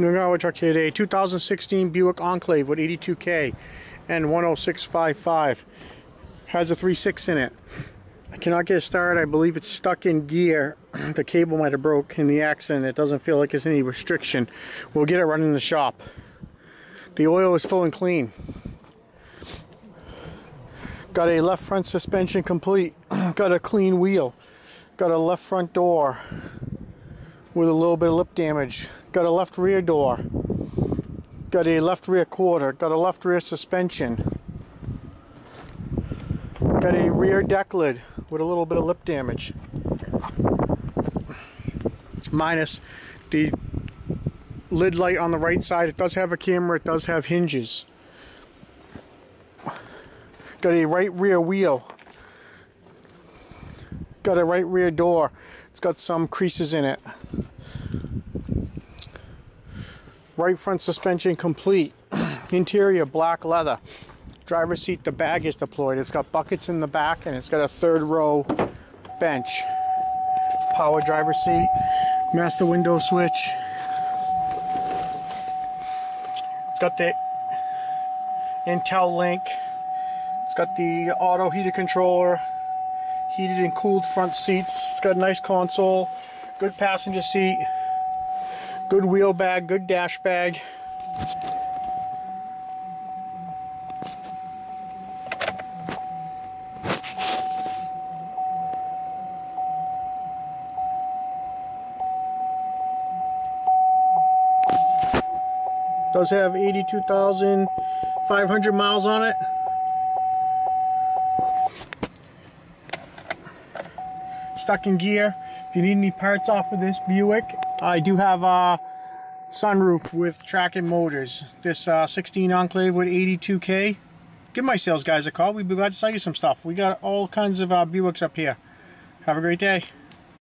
New Garage truck here today, 2016 Buick Enclave with 82K N10655. Has a 3.6 in it. I cannot get it started. I believe it's stuck in gear. The cable might have broke in the accident. It doesn't feel like there's any restriction. We'll get it running in the shop. The oil is full and clean. Got a left front suspension complete. Got a clean wheel. Got a left front door with a little bit of lip damage. Got a left rear door. Got a left rear quarter. Got a left rear suspension. Got a rear deck lid with a little bit of lip damage. Minus the lid light on the right side. It does have a camera. It does have hinges. Got a right rear wheel. Got a right rear door. It's got some creases in it. Right front suspension complete. Interior black leather. Driver's seat, the bag is deployed. It's got buckets in the back and it's got a third row bench. Power driver's seat. Master window switch. It's got the Intel link. It's got the auto heated controller. Heated and cooled front seats. It's got a nice console. Good passenger seat. Good wheel bag. Good dash bag. Does have 82,500 miles on it. Stuck in gear. If you need any parts off of this Buick, I do have a sunroof with tracking motors. This 16 Enclave with 82K. Give my sales guys a call. We'd be glad to sell you some stuff. We got all kinds of Buicks up here. Have a great day.